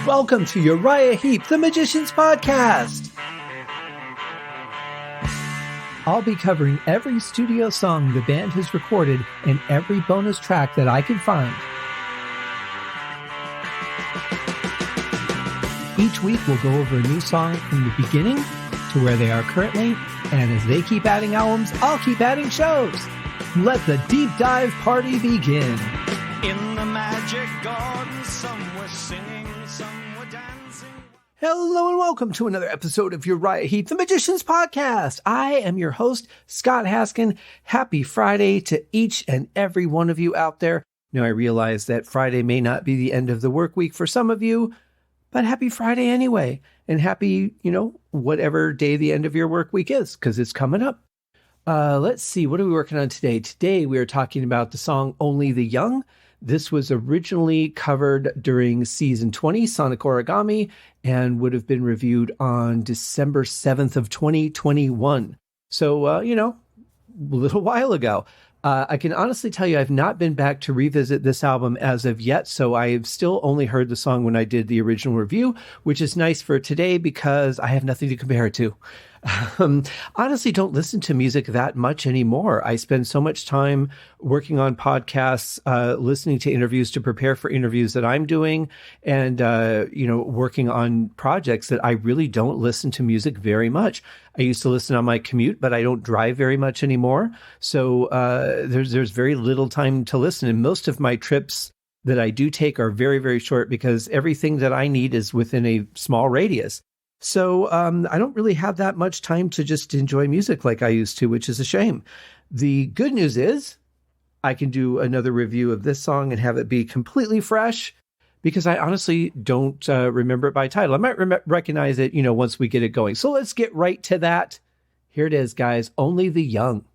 Welcome to Uriah Heep, the Magician's Podcast. I'll be covering every studio song the band has recorded and every bonus track that I can find. Each week we'll go over a new song from the beginning to where they are currently, and as they keep adding albums, I'll keep adding shows. Let the deep dive party begin. In the magic garden, some were singing, some were dancing. Hello and welcome to another episode of Uriah Heep, the Magician's Podcast. I am your host, Scott Haskin. Happy Friday to each and every one of you out there. Now, I realize that Friday may not be the end of the work week for some of you, but happy Friday anyway. And happy, whatever day the end of your work week is, because it's coming up. Let's see, what are we working on today? Today, we are talking about the song Only the Young. This was originally covered during season 20, Sonic Origami, and would have been reviewed on December 7th of 2021. So, a little while ago. I can honestly tell you I've not been back to revisit this album as of yet, so I've still only heard the song when I did the original review, which is nice for today because I have nothing to compare it to. Honestly, don't listen to music that much anymore. I spend so much time working on podcasts, listening to interviews to prepare for interviews that I'm doing, and working on projects that I really don't listen to music very much. I used to listen on my commute, but I don't drive very much anymore. So there's very little time to listen, and most of my trips that I do take are very, very short because everything that I need is within a small radius. So I don't really have that much time to just enjoy music like I used to, which is a shame. The good news is I can do another review of this song and have it be completely fresh because I honestly don't remember it by title. I might recognize it, once we get it going. So let's get right to that. Here it is, guys. Only the Young.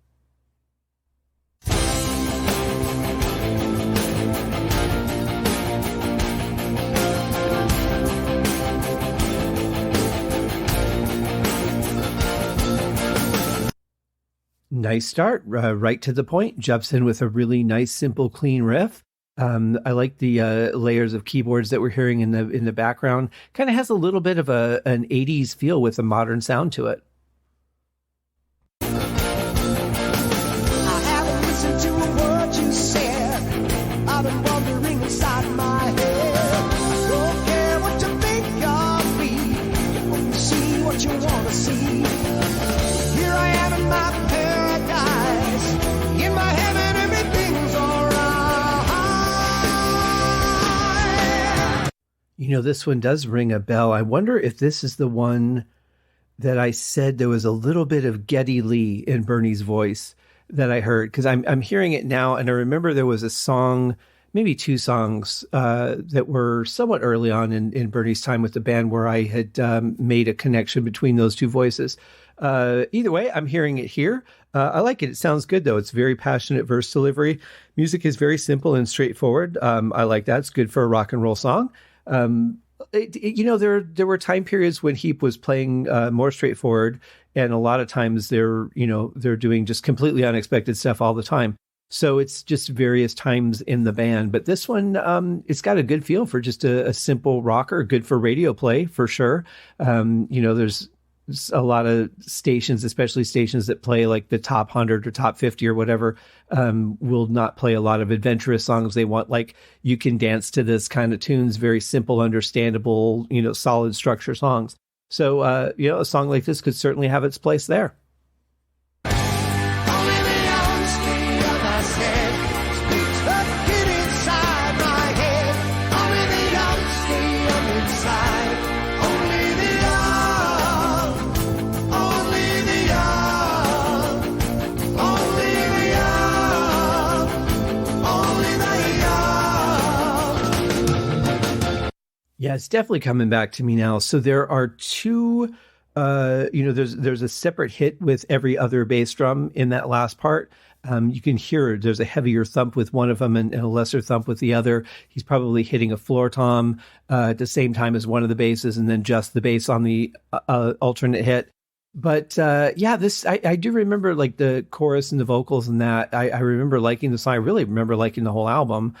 Nice start, right to the point, jumps in with a really nice, simple, clean riff. I like the layers of keyboards that we're hearing in the background. Kind of has a little bit of an 80s feel with a modern sound to it. I haven't listened to a word you said. I've been wondering inside my head. I don't care what you think of me. You only see what you want to see. Here I am in my paradise. In my heaven, everything's alright. This one does ring a bell. I wonder if this is the one that I said there was a little bit of Geddy Lee in Bernie's voice that I heard, because I'm hearing it now, and I remember there was a song, maybe two songs that were somewhat early on in Bernie's time with the band where I had made a connection between those two voices. Either way, I'm hearing it here. I like it. It sounds good, though. It's very passionate verse delivery. Music is very simple and straightforward. I like that. It's good for a rock and roll song. There were time periods when Heep was playing more straightforward, and a lot of times they're doing just completely unexpected stuff all the time. So it's just various times in the band. But this one, it's got a good feel for just a simple rocker, good for radio play for sure. There's a lot of stations, especially stations that play like the top 100 or top 50 or whatever, will not play a lot of adventurous songs. They want like you can dance to this kind of tunes, very simple, understandable, solid structure songs. So, a song like this could certainly have its place there. Yeah, it's definitely coming back to me now. So there are two, there's a separate hit with every other bass drum in that last part. You can hear there's a heavier thump with one of them and a lesser thump with the other. He's probably hitting a floor tom at the same time as one of the basses, and then just the bass on the alternate hit. But I do remember like the chorus and the vocals and that. I remember liking the song. I really remember liking the whole album.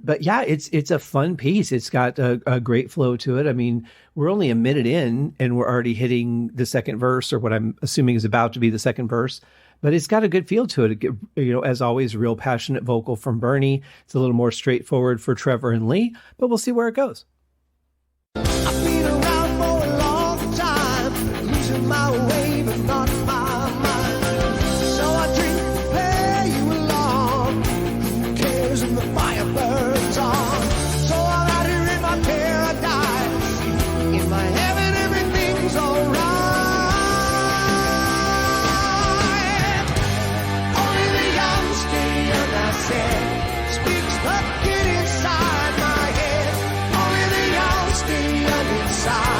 But yeah, it's a fun piece. It's got a great flow to it. I mean, we're only a minute in and we're already hitting the second verse, or what I'm assuming is about to be the second verse. But it's got a good feel to it. As always, real passionate vocal from Bernie. It's a little more straightforward for Trevor and Lee, but we'll see where it goes. I've been around for a long time, losing my way but not my mind. So I drink to play you along. Who cares if the fire burns on? So I'm out here in my paradise, in my heaven everything's alright. Only the young stay young, I said, speaks the kid inside my head. Only the young stay young inside.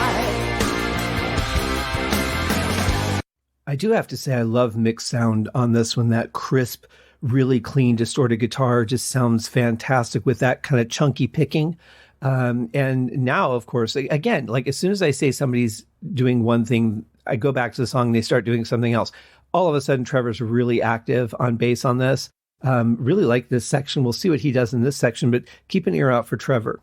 I do have to say, I love Mick's sound on this one. That crisp, really clean, distorted guitar just sounds fantastic with that kind of chunky picking. And now, of course, again, like as soon as I say somebody's doing one thing, I go back to the song and they start doing something else. All of a sudden, Trevor's really active on bass on this. Really like this section. We'll see what he does in this section, but keep an ear out for Trevor.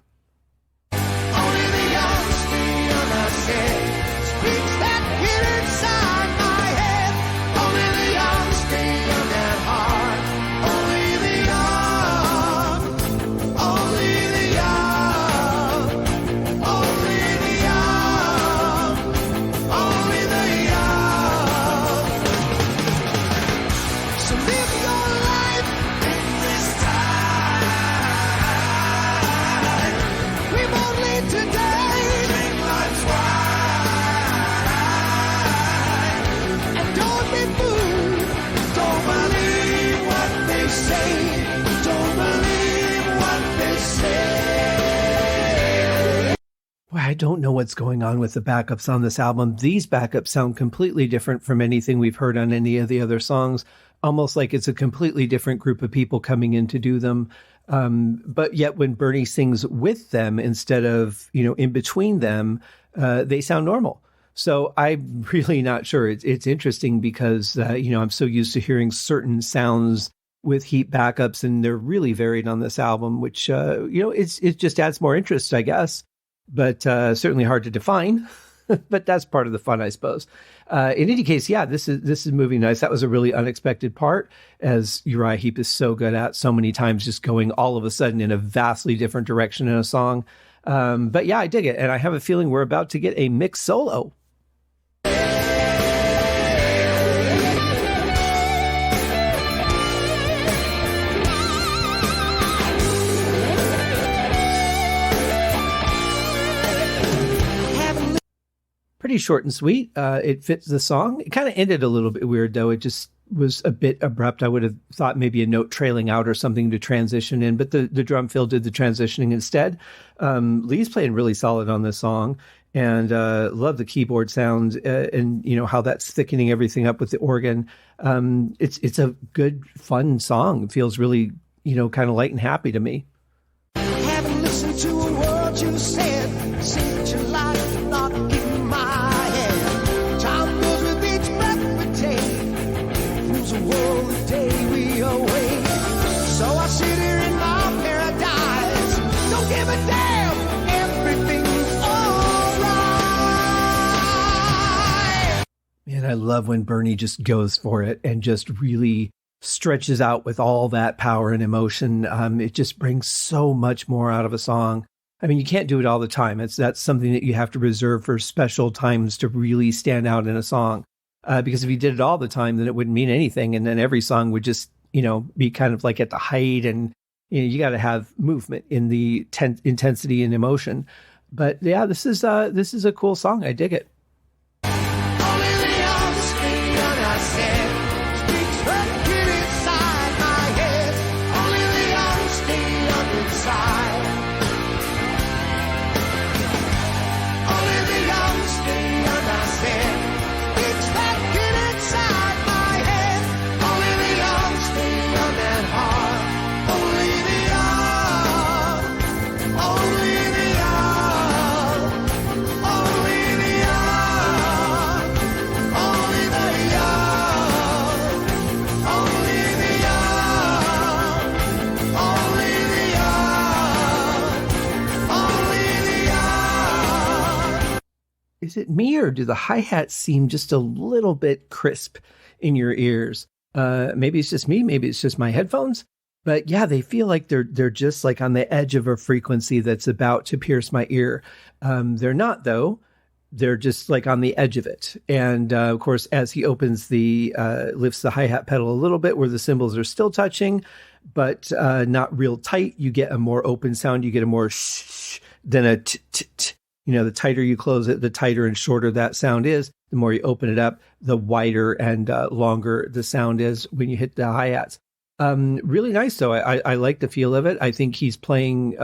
Only the young stay young, I said, speaks that kid inside my head. Only the young stay young at heart. Only the young, only the young, only the young, only the young. So live your life in this time. We won't leave today. Drink life's wine. And don't be fooled. Don't believe what they say. Don't believe what they say. Well, I don't know what's going on with the backups on this album. These backups sound completely different from anything we've heard on any of the other songs, almost like it's a completely different group of people coming in to do them. But yet when Bernie sings with them instead of, in between them, they sound normal. So I'm really not sure. It's interesting because, I'm so used to hearing certain sounds with Heep backups, and they're really varied on this album, which, it just adds more interest, I guess. But certainly hard to define. But that's part of the fun, I suppose. In any case, yeah, this is moving nice. That was a really unexpected part, as Uriah Heep is so good at so many times, just going all of a sudden in a vastly different direction in a song. But yeah, I dig it. And I have a feeling we're about to get a mixed solo. Pretty short and sweet. It fits the song. It kind of ended a little bit weird, though. It just was a bit abrupt. I would have thought maybe a note trailing out or something to transition in, but the drum fill did the transitioning instead. Lee's playing really solid on this song, and love the keyboard sound and how that's thickening everything up with the organ. It's a good, fun song. It feels really kind of light and happy to me. Haven't listened to a word you said since your life not in my head. Time goes with each breath we take. Who's the world the day we awake? So I sit here in my paradise. Don't give a damn. Everything's alright. Man, I love when Bernie just goes for it and just really stretches out with all that power and emotion. It just brings so much more out of a song. I mean, you can't do it all the time. That's something that you have to reserve for special times to really stand out in a song. Because if you did it all the time, then it wouldn't mean anything. And then every song would just, be kind of like at the height, and you got to have movement in the intensity and emotion. But yeah, this is a cool song. I dig it. Only the young stay young, I said. Speaks the kid inside my head. Only the young stay young inside. Only the young stay young, I said. Speaks that kid inside my head. Only the young stay young at heart. Only the young, only the young, only the young. is it me or do the hi-hats seem just a little bit crisp in your ears? Maybe it's just me. Maybe it's just my headphones. But yeah, they feel like they're just like on the edge of a frequency that's about to pierce my ear. They're not, though. They're just like on the edge of it. And of course, as he opens lifts the hi-hat pedal a little bit where the cymbals are still touching, but not real tight, you get a more open sound. You get a more shh than a t. The tighter you close it, the tighter and shorter that sound is. The more you open it up, the wider and longer the sound is when you hit the hi-hats. Really nice, though. I like the feel of it. I think Lee's playing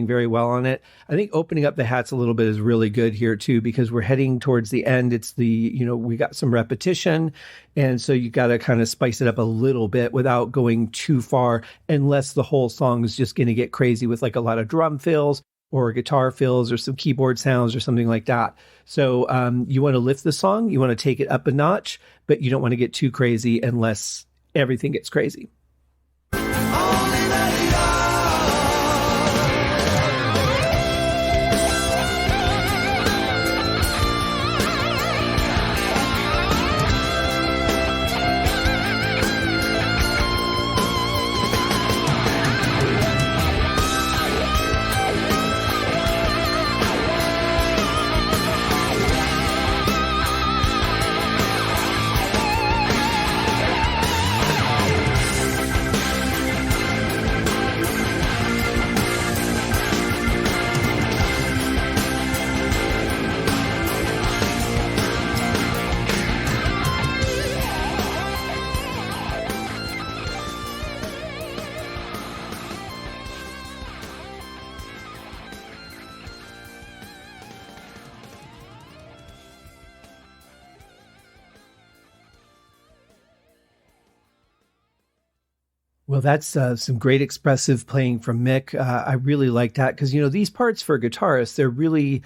very well on it. I think opening up the hats a little bit is really good here too, because we're heading towards the end. It's we got some repetition. And so you got to kind of spice it up a little bit without going too far, unless the whole song is just going to get crazy with like a lot of drum fills or guitar fills or some keyboard sounds or something like that. So you want to lift the song, you want to take it up a notch, but you don't want to get too crazy unless everything gets crazy. Well, that's some great expressive playing from Mick. I really like that because, these parts for guitarists, they're really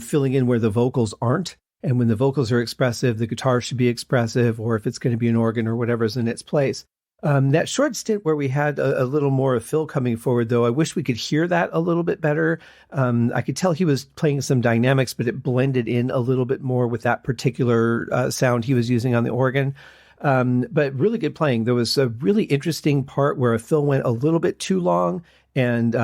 filling in where the vocals aren't. And when the vocals are expressive, the guitar should be expressive, or if it's going to be an organ or whatever's in its place. That short stint where we had a little more of Phil coming forward, though, I wish we could hear that a little bit better. I could tell he was playing some dynamics, but it blended in a little bit more with that particular sound he was using on the organ. But really good playing. There was a really interesting part where Phil went a little bit too long and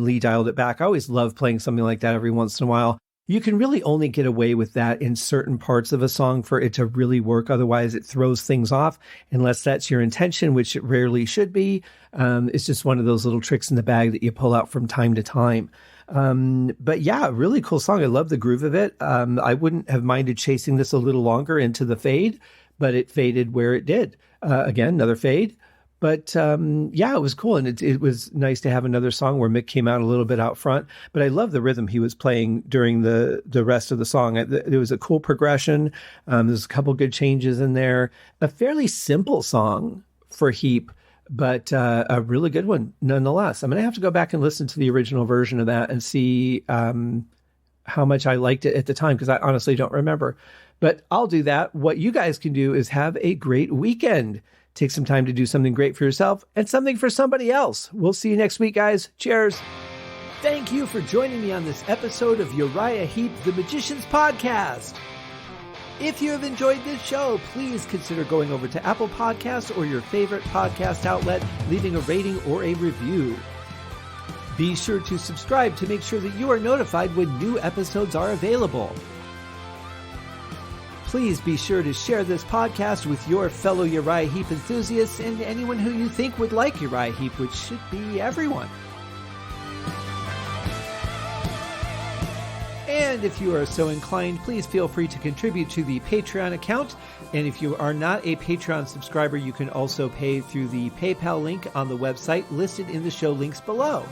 Lee dialed it back. I always love playing something like that every once in a while. You can really only get away with that in certain parts of a song for it to really work. Otherwise, it throws things off, unless that's your intention, which it rarely should be. It's just one of those little tricks in the bag that you pull out from time to time. But yeah, really cool song. I love the groove of it. I wouldn't have minded chasing this a little longer into the fade, but it faded where it did. Again, another fade. But yeah, it was cool. And it was nice to have another song where Mick came out a little bit out front. But I love the rhythm he was playing during the rest of the song. There was a cool progression. There's a couple good changes in there. A fairly simple song for Heep, but a really good one nonetheless. I'm going to have to go back and listen to the original version of that and see how much I liked it at the time, because I honestly don't remember. But I'll do that. What you guys can do is have a great weekend. Take some time to do something great for yourself and something for somebody else. We'll see you next week, guys. Cheers. Thank you for joining me on this episode of Uriah Heep, the Magician's Podcast. If you have enjoyed this show, please consider going over to Apple Podcasts or your favorite podcast outlet, leaving a rating or a review. Be sure to subscribe to make sure that you are notified when new episodes are available. Please be sure to share this podcast with your fellow Uriah Heep enthusiasts and anyone who you think would like Uriah Heep, which should be everyone. And if you are so inclined, please feel free to contribute to the Patreon account. And if you are not a Patreon subscriber, you can also pay through the PayPal link on the website listed in the show links below.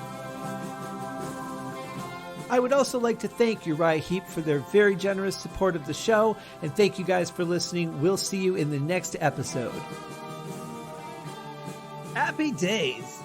I would also like to thank Uriah Heep for their very generous support of the show, and thank you guys for listening. We'll see you in the next episode. Happy days!